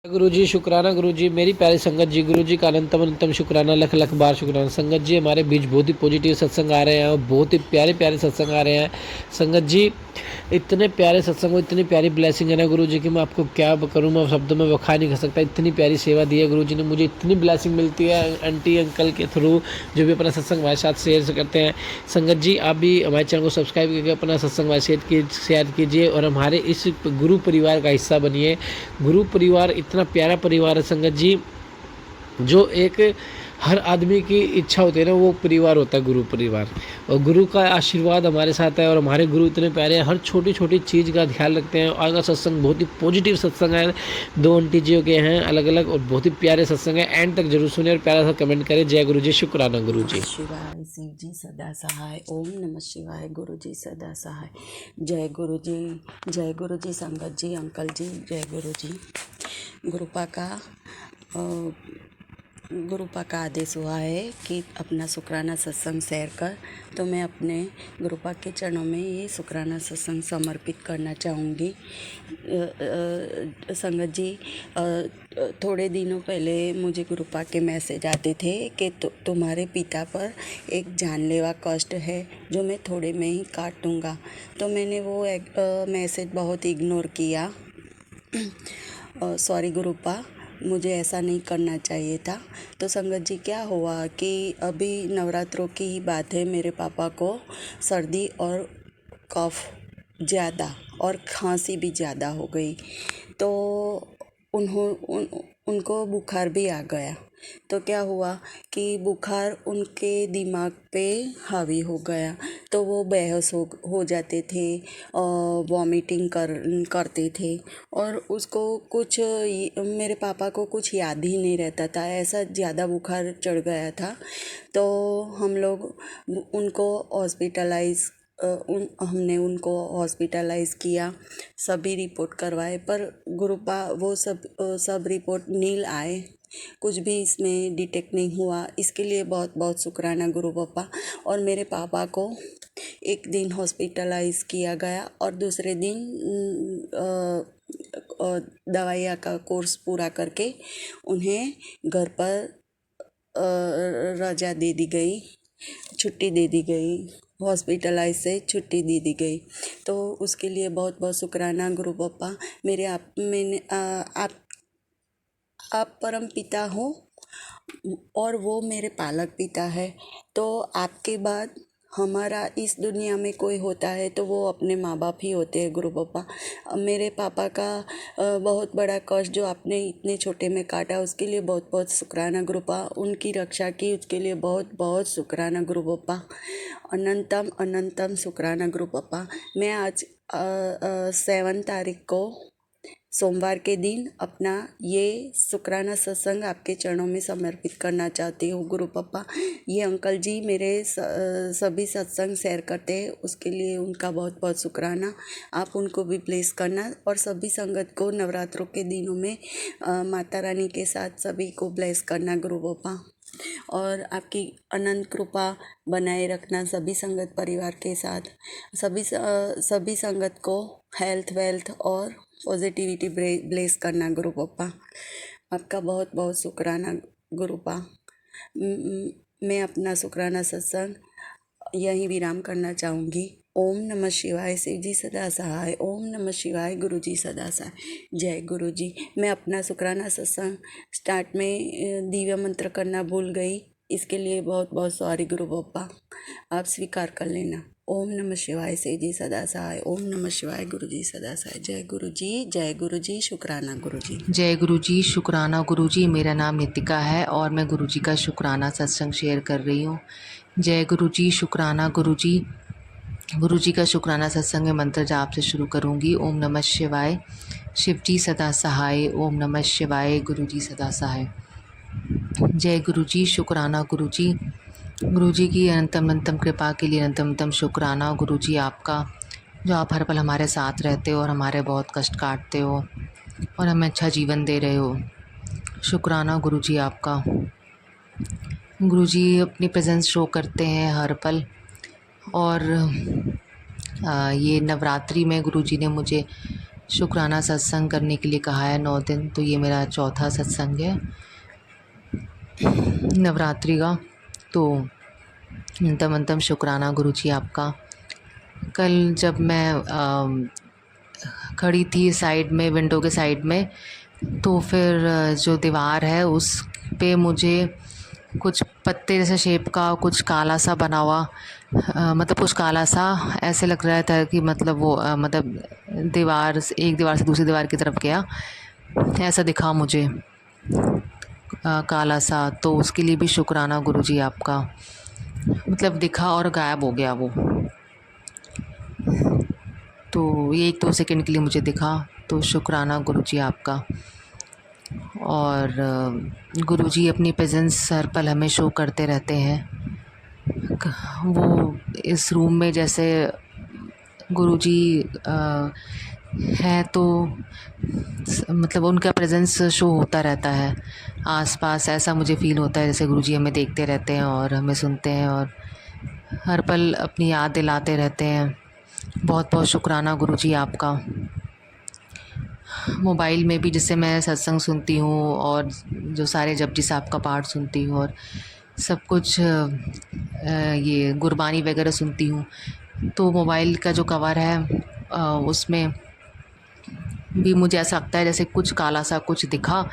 गुरु जी शुक्राना गुरु जी, मेरी प्यारी संगत जी, गुरु जी का अनंतम अनंतम शुक्राना, लख लख बार शुक्राना। संगत जी हमारे बीच बहुत ही पॉजिटिव सत्संग आ रहे हैं और बहुत ही प्यारे प्यारे सत्संग आ रहे हैं। संगत जी इतने प्यारे सत्संग, इतनी प्यारी ब्लेसिंग है ना गुरु जी की मैं आपको क्या करूँ, मैं शब्दों में बखा नहीं कर सकता। इतनी प्यारी सेवा दी है गुरु जी ने मुझे, इतनी ब्लेसिंग मिलती है आंटी अंकल के थ्रू जो भी अपना सत्संग हमारे साथ शेयर करते हैं। संगत जी आप भी हमारे चैनल को सब्सक्राइब करके अपना सत्संग हमारे शेयर कीजिए और हमारे इस गुरु परिवार का हिस्सा बनिए। गुरु परिवार इतना प्यारा परिवार है संगत जी, जो एक हर आदमी की इच्छा होती है ना, वो परिवार होता है गुरु परिवार। और गुरु का आशीर्वाद हमारे साथ है और हमारे गुरु इतने प्यारे हैं, हर छोटी छोटी चीज़ का ख्याल रखते हैं। आज का सत्संग बहुत ही पॉजिटिव सत्संग है, दो आंटी जियों के हैं अलग अलग और बहुत ही प्यारे सत्संग है। एंड तक जरूर सुने और प्यारा सा कमेंट करें। जय गुरु जी, शुक्राना गुरु जी। शिवाय शिव जी सदा सहाय। ओम नमः शिवाय। गुरु जी सदा सहाय। जय गुरु जी, जय गुरु जी। संगत जी, अंकल जी, जय गुरु जी। गुरुपा का गुरुपा का आदेश हुआ है कि अपना शुक्राना सत्संग शेयर कर, तो मैं अपने गुरुपा के चरणों में ये शुक्राना सत्संग समर्पित करना चाहूँगी। संगत जी, थोड़े दिनों पहले मुझे गुरुपा के मैसेज आते थे कि तुम्हारे पिता पर एक जानलेवा कष्ट है जो मैं थोड़े में ही काट दूँगा। तो मैंने वो मैसेज बहुत इग्नोर किया। सॉरी गुरुपा, मुझे ऐसा नहीं करना चाहिए था। तो संगत जी क्या हुआ कि अभी नवरात्रों की ही बात है, मेरे पापा को सर्दी और कफ ज़्यादा और खांसी भी ज़्यादा हो गई। तो उनको बुखार भी आ गया। तो क्या हुआ कि बुखार उनके दिमाग पे हावी हो गया, तो वो बेहोश हो जाते थे, वॉमिटिंग करते थे और उसको कुछ मेरे पापा को कुछ याद ही नहीं रहता था, ऐसा ज़्यादा बुखार चढ़ गया था। तो हम लोग उनको हमने उनको हॉस्पिटलाइज़ किया, सभी रिपोर्ट करवाए, पर गुरुपा वो सब रिपोर्ट नील आए, कुछ भी इसमें डिटेक्ट नहीं हुआ। इसके लिए बहुत बहुत शुक्राना गुरु पापा। और मेरे पापा को एक दिन हॉस्पिटलाइज़ किया गया और दूसरे दिन दवाइयाँ का कोर्स पूरा करके उन्हें घर पर रजा दे दी गई, छुट्टी दे दी गई, हॉस्पिटलाइज से छुट्टी दे दी गई। तो उसके लिए बहुत बहुत शुक्राना गुरु पापा। आप परम पिता हो और वो मेरे पालक पिता है। तो आपके बाद हमारा इस दुनिया में कोई होता है तो वो अपने माँ बाप ही होते हैं गुरु पापा। मेरे पापा का बहुत बड़ा कष्ट जो आपने इतने छोटे में काटा, उसके लिए बहुत बहुत शुक्राना गुरु पापा। उनकी रक्षा की, उसके लिए बहुत बहुत शुक्राना गुरु पापा। अनंतम अनंतम शुक्राना गुरु पापा। मैं आज 7 तारीख को सोमवार के दिन अपना ये शुक्राना सत्संग आपके चरणों में समर्पित करना चाहती हूँ गुरु पापा। ये अंकल जी मेरे सभी सत्संग शेयर करते हैं, उसके लिए उनका बहुत बहुत शुक्राना। आप उनको भी ब्लेस करना और सभी संगत को नवरात्रों के दिनों में माता रानी के साथ सभी को ब्लेस करना गुरु पापा। और आपकी अनंत कृपा बनाए रखना सभी संगत परिवार के साथ। सभी संगत को हेल्थ वेल्थ और पॉजिटिविटी ब्लेस करना गुरु पापा। आपका बहुत बहुत शुक्राना गुरु पा। मैं अपना शुक्राना सत्संग यहीं विराम करना चाहूँगी। ओम नमः शिवाय। शिव जी सदा सहाय। ओम नमः शिवाय। गुरु जी सदा सहाय। जय गुरु जी। मैं अपना शुक्राना सत्संग स्टार्ट में दिव्य मंत्र करना भूल गई, इसके लिए बहुत बहुत सॉरी गुरु पापा, आप स्वीकार कर लेना। ओम नमः शिवाय। शिव जी सदा सहाय। ओम नमः शिवाय। गुरु जी सदा सहाय। जय गुरु जी, जय गुरु जी। शुक्राना गुरु जी। जय गुरु जी, शुक्राना गुरु जी। मेरा नाम नितिका है और मैं गुरु जी का शुक्राना सत्संग शेयर कर रही हूँ। जय गुरु जी, शुक्राना गुरु जी। गुरु जी का शुक्राना सत्संग में मंत्र जाप से शुरू करूँगी। ओम नमः शिवाय। शिव जी सदा सहाय। ओम नमः शिवाय। गुरु जी सदा सहाय। जय गुरु जी, शुक्राना गुरु जी। गुरु जी की अनंतम अनंतम कृपा के लिए अनंतम शुक्राना गुरु जी आपका, जो आप हर पल हमारे साथ रहते हो और हमारे बहुत कष्ट काटते हो और हमें अच्छा जीवन दे रहे हो। शुक्राना गुरु जी आपका। गुरु जी अपनी प्रेजेंस शो करते हैं हर पल और ये नवरात्रि में गुरु जी ने मुझे शुक्राना सत्संग करने के लिए कहा है 9 दिन, तो ये मेरा चौथा सत्संग है नवरात्रि का। तो अंतम अंतम शुक्राना गुरुजी आपका। कल जब मैं खड़ी थी साइड में, विंडो के साइड में, तो फिर जो दीवार है उस पे मुझे कुछ पत्ते जैसे शेप का कुछ काला सा बना हुआ, मतलब कुछ काला सा ऐसे लग रहा था कि मतलब वो मतलब एक दीवार से दूसरी दीवार की तरफ गया, ऐसा दिखा मुझे काला सा। तो उसके लिए भी शुक्राना गुरुजी आपका। मतलब दिखा और गायब हो गया वो, तो ये 1-2 सेकंड के लिए मुझे दिखा, तो शुक्राना गुरुजी आपका। और गुरुजी अपनी प्रेजेंस हर पल हमें शो करते रहते हैं। वो इस रूम में जैसे गुरुजी हैं, तो मतलब उनका प्रेजेंस शो होता रहता है आसपास। ऐसा मुझे फ़ील होता है जैसे गुरुजी हमें देखते रहते हैं और हमें सुनते हैं और हर पल अपनी याद दिलाते रहते हैं। बहुत बहुत शुक्राना गुरुजी आपका। मोबाइल में भी जिससे मैं सत्संग सुनती हूँ और जो सारे जपजी साहब का पाठ सुनती हूँ और सब कुछ ये गुरबानी वगैरह सुनती हूँ, तो मोबाइल का जो कवर है उसमें भी मुझे ऐसा लगता है जैसे कुछ काला सा कुछ दिखा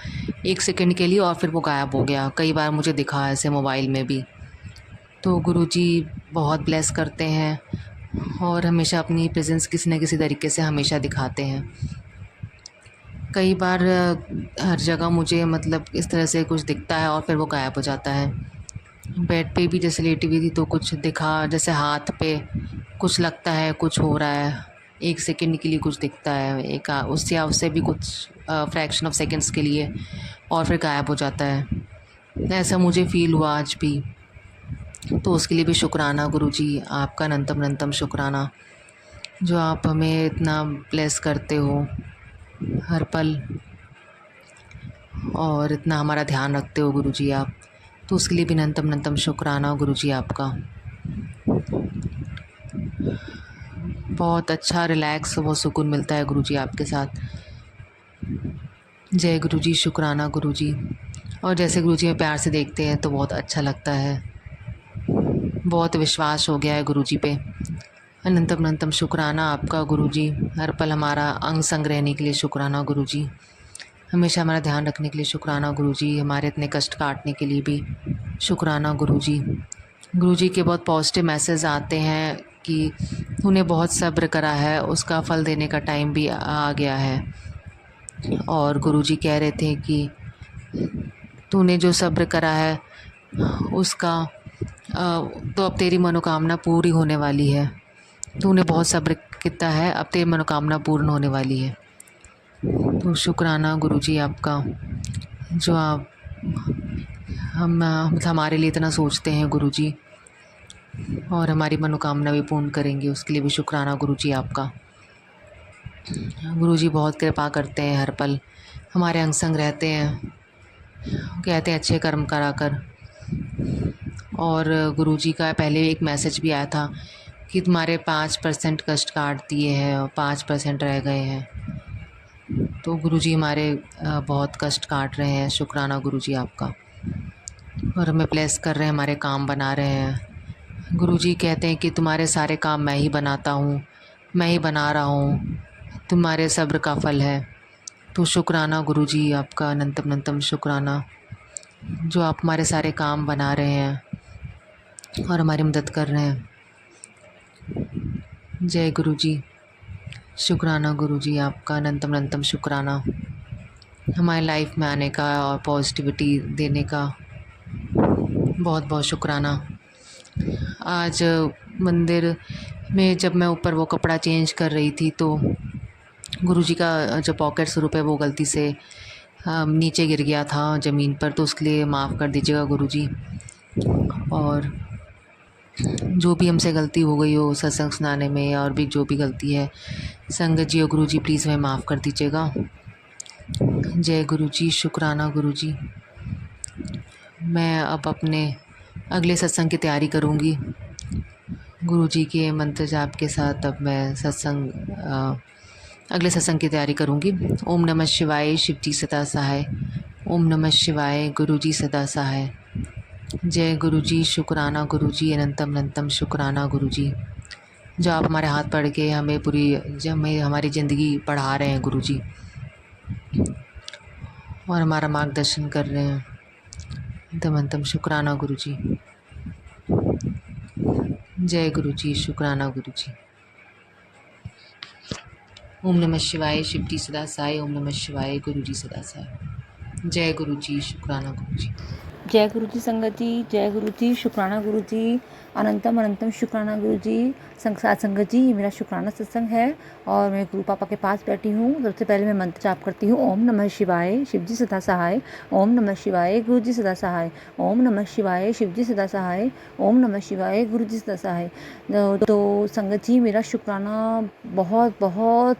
1 सेकंड के लिए और फिर वो गायब हो गया। कई बार मुझे दिखा ऐसे मोबाइल में भी। तो गुरुजी बहुत ब्लेस करते हैं और हमेशा अपनी प्रेजेंस किसी न किसी तरीके से हमेशा दिखाते हैं। कई बार हर जगह मुझे मतलब इस तरह से कुछ दिखता है और फिर वो गायब हो जाता है। बेड पे भी जैसे लेटी हुई थी तो कुछ दिखा, जैसे हाथ पे कुछ लगता है, कुछ हो रहा है, 1 सेकंड के लिए कुछ दिखता है, एक उससे या उससे भी कुछ फ्रैक्शन ऑफ सेकंड्स के लिए, और फिर गायब हो जाता है। ऐसा मुझे फ़ील हुआ आज भी। तो उसके लिए भी शुक्राना गुरुजी आपका, अनंतम अनंतम शुक्राना, जो आप हमें इतना ब्लेस करते हो हर पल और इतना हमारा ध्यान रखते हो गुरुजी आप। तो उसके लिए भी अनंतम अनंतम शुक्राना गुरुजी आपका। बहुत अच्छा रिलैक्स, बहुत सुकून मिलता है गुरुजी आपके साथ। जय गुरुजी, शुक्राना गुरुजी। और जैसे गुरुजी हमें प्यार से देखते हैं तो बहुत अच्छा लगता है, बहुत विश्वास हो गया है गुरुजी पे। अनंतम अनंतम शुक्राना आपका गुरुजी। हर पल हमारा अंग संग रहने के लिए शुक्राना गुरुजी। हमेशा हमारा ध्यान रखने के लिए शुक्राना गुरुजी। हमारे इतने कष्ट काटने के लिए भी शुक्राना गुरुजी। गुरुजी के बहुत पॉजिटिव मैसेज आते हैं कि तूने बहुत सब्र करा है, उसका फल देने का टाइम भी आ गया है। और गुरुजी कह रहे थे कि तूने जो सब्र करा है उसका तो अब तेरी मनोकामना पूरी होने वाली है। तूने बहुत सब्र किया है, अब तेरी मनोकामना पूर्ण होने वाली है। तो शुक्राना गुरुजी आपका, जो आप हमारे लिए इतना सोचते हैं गुरुजी, और हमारी मनोकामना भी पूर्ण करेंगे, उसके लिए भी शुक्राना गुरुजी आपका। गुरुजी बहुत कृपा करते हैं, हर पल हमारे अंग संग रहते हैं, कहते हैं अच्छे कर्म करा कर। और गुरुजी का पहले एक मैसेज भी आया था कि तुम्हारे 5% कष्ट काट दिए हैं और 5% रह गए हैं। तो गुरुजी हमारे बहुत कष्ट काट रहे हैं, शुक्राना गुरुजी आपका। और हमें ब्लेस कर रहे हैं, हमारे काम बना रहे हैं। गुरुजी कहते हैं कि तुम्हारे सारे काम मैं ही बनाता हूँ, मैं ही बना रहा हूँ, तुम्हारे सब्र का फल है। तो शुक्राना गुरुजी आपका, अनंतम अनंतम शुक्राना, जो आप हमारे सारे काम बना रहे हैं और हमारी मदद कर रहे हैं। जय गुरुजी, शुक्राना गुरुजी आपका, अनंतम अनंतम शुक्राना, हमारे लाइफ में आने का और पॉजिटिविटी देने का बहुत बहुत शुक्राना। आज मंदिर में जब मैं ऊपर वो कपड़ा चेंज कर रही थी तो गुरुजी का जो पॉकेट स्वरूप है वो गलती से नीचे गिर गया था ज़मीन पर, तो उसके लिए माफ़ कर दीजिएगा गुरुजी। और जो भी हमसे गलती हो गई हो सत्संग सुनाने में, और भी जो भी गलती है संगत जी और गुरुजी प्लीज़ हमें माफ़ कर दीजिएगा। जय गुरुजी, शुक्राना गुरुजी। मैं अब अपने अगले सत्संग की तैयारी करूँगी गुरुजी के मंत्र जाप के साथ। अब मैं सत्संग अगले सत्संग की तैयारी करूँगी। ओम नमः शिवाय, शिव जी सदा सहाय। ओम नमः शिवाय, गुरु जी सदा सहाय। जय गुरु जी, शुक्राना गुरु जी, अनंतम अनंतम शुक्राना गुरु जी, जो आप हमारे हाथ पढ़ के हमें जो हमें हमारी ज़िंदगी पढ़ा रहे हैं गुरु जी, और हमारा मार्गदर्शन कर रहे हैं। अनंतम अनंतम शुक्राना गुरु जी। जय गुरु जी, शुक्राना गुरु जी। ओम नमः शिवाय, शिव जी सदा सहाय। ओम नमः शिवाय, गुरु जी सदा सहाय। जय गुरु जी, शुक्राना गुरु जी। जय गुरु जी संगत जी, जय गुरु जी, शुक्राना गुरु जी, अनंतम अनंतम शुक्राना गुरु जी। साथ संगत जी, ये मेरा शुक्राना सत्संग है और मैं गुरु पापा के पास बैठी हूँ। सबसे पहले मैं मंत्र जाप करती हूँ। ओम नमः शिवाय, शिव जी सदा सहाय। ओम नमः शिवाय, गुरु जी सदा सहाय। ओम नमः शिवाय, शिव जी सदा सहाय। ओम नमः शिवाय, गुरु जी सदा सहाय। तो संगत जी, मेरा शुक्राना बहुत बहुत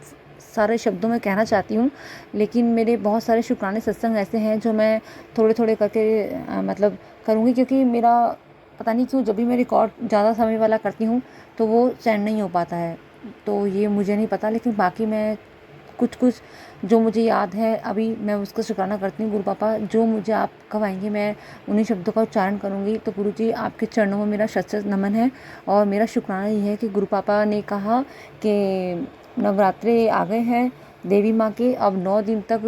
सारे शब्दों में कहना चाहती हूँ, लेकिन मेरे बहुत सारे शुक्राने सत्संग ऐसे हैं जो मैं थोड़े थोड़े करके मतलब करूँगी, क्योंकि मेरा पता नहीं क्यों जब भी मैं रिकॉर्ड ज़्यादा समय वाला करती हूँ तो वो सेंड नहीं हो पाता है। तो ये मुझे नहीं पता, लेकिन बाकी मैं कुछ कुछ जो मुझे याद है अभी मैं उसका शुक्राना करती हूँ। गुरु पापा, जो मुझे आप कहवाएंगे मैं उन्हीं शब्दों का उच्चारण करूँगी। तो गुरु जी, आपके चरणों में मेरा शत शत नमन है और मेरा शुक्राना ये है कि गुरु पापा ने कहा कि नवरात्रे आ गए हैं देवी माँ के, अब 9 दिन तक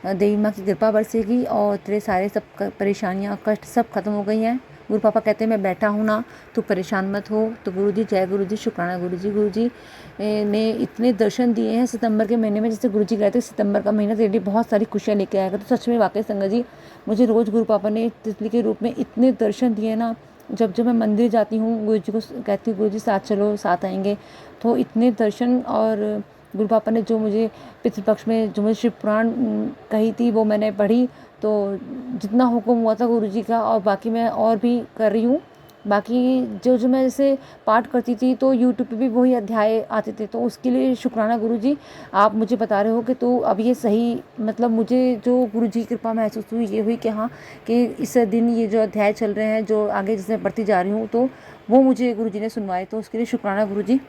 देवी माँ की कृपा बरसेगी और तेरे सारे सब परेशानियाँ कष्ट सब खत्म हो गई हैं। गुरु पापा कहते हैं मैं बैठा हूँ ना, तो परेशान मत हो। तो गुरु जी, जय गुरु जी, शुक्राना गुरु जी। गुरु जी ने इतने दर्शन दिए हैं सितंबर के महीने में, जैसे गुरु जी कहते हैं सितंबर का महीना तेरे लिए बहुत सारी खुशियाँ लेके आएगा। तो सच में वाकई संगत जी, मुझे रोज़ गुरु पापा ने तितली के रूप में इतने दर्शन दिए ना। जब जब मैं मंदिर जाती हूँ गुरु जी को कहती हूँ गुरु जी साथ चलो, साथ आएंगे, तो इतने दर्शन। और गुरु पापा ने जो मुझे पितृपक्ष में जो मुझे शिव पुराण कही थी वो मैंने पढ़ी, तो जितना हुक्म हुआ था गुरु जी का, और बाकी मैं और भी कर रही हूँ। बाकी जो जो मैं जैसे पाठ करती थी तो यूट्यूब पे भी वही अध्याय आते थे, तो उसके लिए शुक्राना गुरु जी। आप मुझे बता रहे हो कि तो अब ये सही, मतलब मुझे जो गुरु जी की कृपा महसूस हुई ये हुई कि हाँ, कि इस दिन ये जो अध्याय चल रहे हैं जो आगे जैसे बढ़ती जा रही हूँ, तो वो मुझे गुरु जी ने सुनवाए, तो उसके लिए शुक्राना गुरु जी।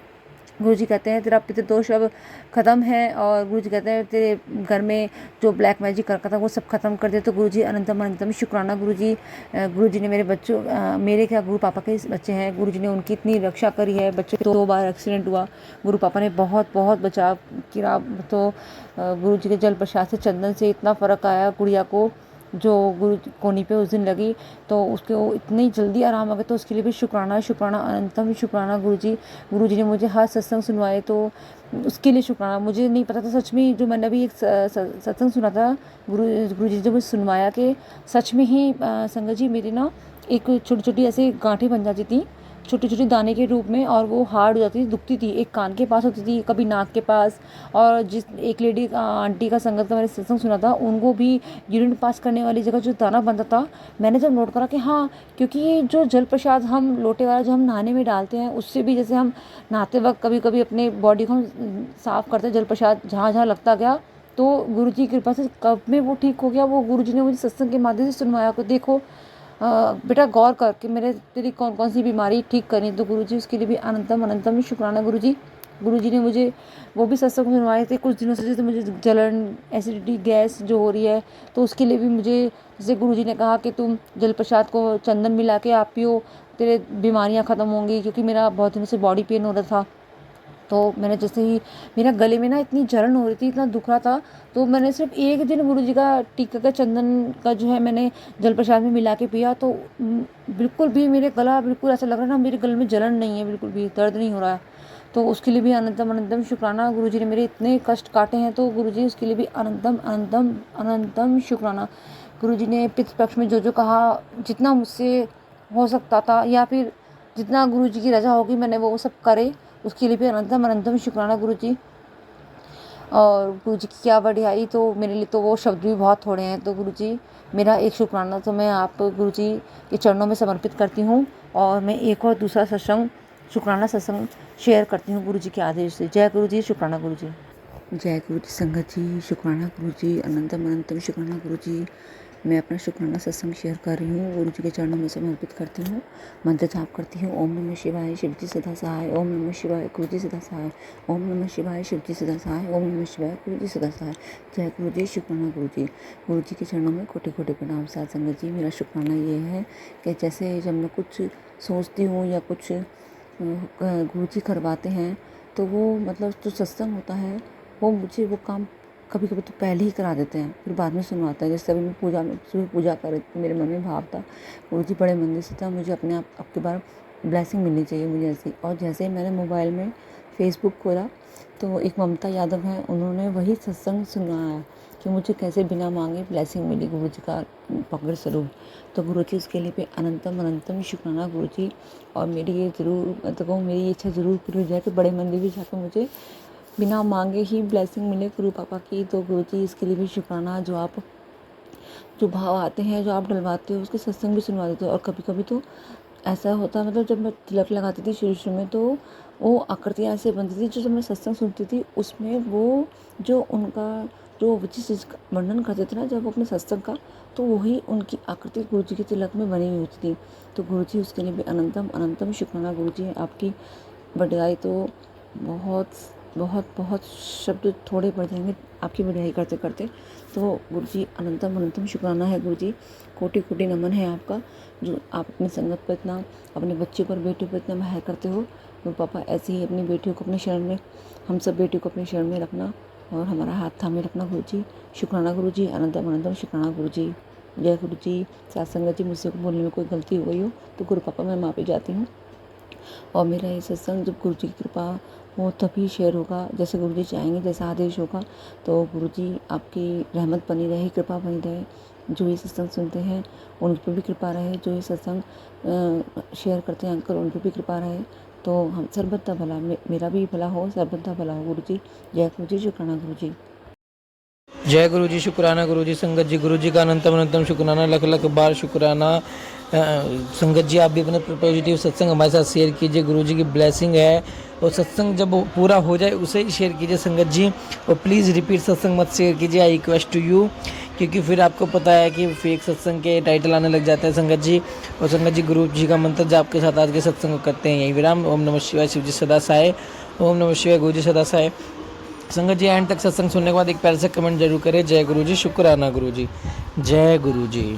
गुरु जी कहते हैं तेरा पितृदोष अब ख़त्म है, और गुरु जी कहते हैं तेरे घर में जो ब्लैक मैजिक करता था वो सब खत्म कर दे। तो गुरु जी, अनंतम अनंतम शुक्राना गुरु जी। गुरु जी ने मेरे बच्चों मेरे क्या गुरु पापा के बच्चे हैं, गुरु जी ने उनकी इतनी रक्षा करी है। बच्चे को 2 बार एक्सीडेंट हुआ, गुरु पापा ने बहुत बहुत बचाव किया। तो गुरु जी के जल प्रसाद से, चंदन से इतना फ़र्क आया गुड़िया को, जो गुरु कोनी पे उस दिन लगी, तो उसको इतनी जल्दी आराम आ गया। तो उसके लिए भी शुक्राना शुक्राना, अनंतम शुक्राना गुरु जी। गुरु जी ने मुझे हर सत्संग सुनवाए, तो उसके लिए शुक्राना। मुझे नहीं पता था सच में, जो मैंने अभी एक सत्संग सुना था गुरु जी ने मुझे सुनवाया कि सच में ही संगत जी मेरी ना एक छोटी छोटी ऐसे गांठें बन जाती थी, छोटी छोटी दाने के रूप में, और वो हार्ड हो जाती थी, दुखती थी। एक कान के पास होती थी, कभी नाक के पास। और जिस एक लेडी आंटी का संगत का मैंने सत्संग सुना था, उनको भी यूरिन पास करने वाली जगह जो दाना बनता था, मैंने जब नोट करा कि हाँ, क्योंकि ये जो जल प्रसाद हम लोटे वाला जो हम नहाने में डालते हैं, उससे भी जैसे हम नहाते वक्त कभी कभी अपने बॉडी को हम साफ़ करते हैं, जल प्रसाद जहाँ जहाँ लगता गया, तो गुरु जी की कृपा से कब में वो ठीक हो गया। वो गुरु जी ने मुझे सत्संग के माध्यम से सुनवाया को देखो बेटा गौर करके मेरे तेरी कौन कौन सी बीमारी ठीक करी। तो गुरु जी, उसके लिए भी अनंतम अनंतम शुक्राना गुरु जी। गुरु जी ने मुझे वो भी सत्संग सुनवाए थे कुछ दिनों से, जैसे मुझे जलन, एसिडिटी, गैस जो हो रही है, तो उसके लिए भी मुझे, जैसे गुरु जी ने कहा कि तुम जल प्रसाद को चंदन मिला के आप पियो, तेरे बीमारियाँ ख़त्म होंगी। क्योंकि मेरा बहुत दिनों से बॉडी पेन हो रहा था, तो मैंने जैसे ही मेरा गले में ना इतनी जलन हो रही थी, इतना दुख रहा था, तो मैंने सिर्फ एक दिन गुरु जी का टीका का चंदन का जो है मैंने जल प्रसाद में मिला के पिया, तो बिल्कुल भी मेरे गला बिल्कुल ऐसा लग रहा है ना, मेरे गले में जलन नहीं है, बिल्कुल भी दर्द नहीं हो रहा है। तो उसके लिए भी अनंतम अनंतम शुक्राना। गुरु जी ने मेरे इतने कष्ट काटे हैं, तो गुरु जी उसके लिए भी अनंतम अनंतम अनंतम शुक्राना। गुरु जी ने पितृपक्ष में जो जो कहा, जितना मुझसे हो सकता था, या फिर जितना गुरु जी की रजा होगी मैंने वो सब करे, उसके लिए भी अनंतम अनंतम शुक्राना गुरु जी। और गुरु जी की क्या बढ़ियाई, तो मेरे लिए तो वो शब्द भी बहुत थोड़े हैं। तो गुरु जी, मेरा एक शुक्राना तो मैं आप गुरु जी के चरणों में समर्पित करती हूँ, और मैं एक और दूसरा सत्संग शुक्राना सत्संग शेयर करती हूँ गुरु जी के आदेश से। जय गुरु जी, शुक्राना गुरु जी। जय गुरु जी संगत जी, शुक्राना गुरु जी, अनंतम अनंतम शुक्राना गुरु जी। मैं अपना शुक्राना सत्संग शेयर कर रही हूँ, गुरु जी के चरणों में समर्पित करती हूँ। मंत्र जाप करती हूँ, ओम नमः शिवाय शिव जी सदा सहाय, ओम नमः शिवाय गुरु जी सदा सहाय, ओम नमः शिवाय शिव जी सदा सहाय, ओम नमः शिवाय गुरु जी सदा सहाय। जय गुरु जी, शुक्राना गुरु जी। गुरु जी के चरणों में कोटि कोटि प्रणाम। साथ संगत जी, मेरा शुक्राना ये है कि जैसे जब मैं कुछ सोचती हूँ या कुछ गुरु जी करवाते हैं, तो वो मतलब जो सत्संग होता है वो मुझे वो काम कभी कभी तो पहले ही करा देते हैं, फिर बाद में सुनवाते हैं। जैसे अभी मैं सुबह पूजा कर रही थी, मेरे मन में भाव था गुरु जी बड़े मंदिर से था, मुझे अपने आप अब की बार ब्लेसिंग मिलनी चाहिए मुझे ऐसी। और जैसे ही मैंने मोबाइल में फेसबुक खोला तो एक ममता यादव हैं, उन्होंने वही सत्संग सुनाया कि मुझे कैसे बिना मांगे ब्लेसिंग मिली गुरु जी का पकड़ स्वरूप। तो गुरु जी उसके लिए पे अनंतम अनंतम शुक्राना गुरु जी। और मेरी ये ज़रूर मतलब मेरी ये इच्छा ज़रूर पूरी हो जाए कि बड़े मंदिर भी जाकर मुझे बिना मांगे ही ब्लेसिंग मिले गुरु पापा की। तो गुरु जी इसके लिए भी शुक्राना, जो भाव आते हैं जो आप डलवाते हो उसके सत्संग भी सुनवा देते हो। और कभी कभी तो ऐसा होता है, मतलब जब मैं तिलक लगाती थी शुरू में, तो वो आकृतियाँ ऐसे बनती थी जो जब मैं सत्संग सुनती थी उसमें वो जो उनका जो जिस चीज़ का वर्णन करते थे ना जब वो अपने सत्संग का, तो वही उनकी आकृति गुरु जी के तिलक में बनी हुई होती थी। तो गुरु जी उसके लिए भी अनंतम अनंतम शुक्राना गुरु जी। आपकी बढ़ाई तो बहुत बहुत बहुत शब्द थोड़े पड़ जाएंगे आपकी बढ़ाई करते करते। तो गुरु जी अनंतम अनंतम शुक्राना है गुरु जी, कोटि कोटि नमन है आपका, जो आप अपनी संगत पर इतना, अपने बच्चे पर बेटियों पर इतना मेहर करते हो। गुरु पापा ऐसे ही अपनी बेटियों को अपने शरण में, हम सब बेटियों को अपनी शरण में रखना और हमारा हाथ थामे रखना गुरु जी। शुक्राना गुरु जी, अनंतम अनंतम शुक्राना गुरु जी। जय गुरु जी। साथ संगत जी, मुझसे बोलने में कोई गलती हो गई हो तो गुरु पापा मैं माफ़ी चाहती हूँ। और मेरा ये सत्संग जब गुरु जी की कृपा हो तभी शेयर होगा, जैसे गुरु जी चाहेंगे, जैसा आदेश होगा। तो गुरु जी आपकी रहमत बनी रहे, कृपा बनी रहे। जो ये सत्संग सुनते हैं उन पर भी कृपा रहे, जो ये सत्संग शेयर करते हैं अंकल उन पर भी कृपा रहे। तो हम सर्वथा भला, मेरा भी भला हो, सर्वथा भला हो गुरु जी। जय गुरु जी, शुक्राना गुरु जी। जय गुरु जी, शुक्राना गुरु जी संगत जी, गुरु जी का अनंतम अनंतम शुक्राना, लख लख बार शुक्राना। संगत जी आप भी अपने पॉजिटिव सत्संग हमारे साथ शेयर कीजिए, गुरु जी की ब्लेसिंग है। और सत्संग जब पूरा हो जाए उसे ही शेयर कीजिए संगत जी। और प्लीज़ रिपीट सत्संग मत शेयर कीजिए, आई रिक्वेस्ट टू यू, क्योंकि फिर आपको पता है कि फेक सत्संग के टाइटल आने लग जाते हैं संगत जी। और संगत जी गुरु जी का मंत्र जाप के साथ आज के सत्संग को करते हैं यही विराम। ओम नमः शिवाय शिव जी सदा सहाय, ओम नमः शिवाय गुरु जी सदा सहाय। संगत जी एंड तक सत्संग सुनने के बाद एक प्यारा सा कमेंट जरूर करें। जय गुरु जी, शुक्राना गुरु जी, जय गुरु जी।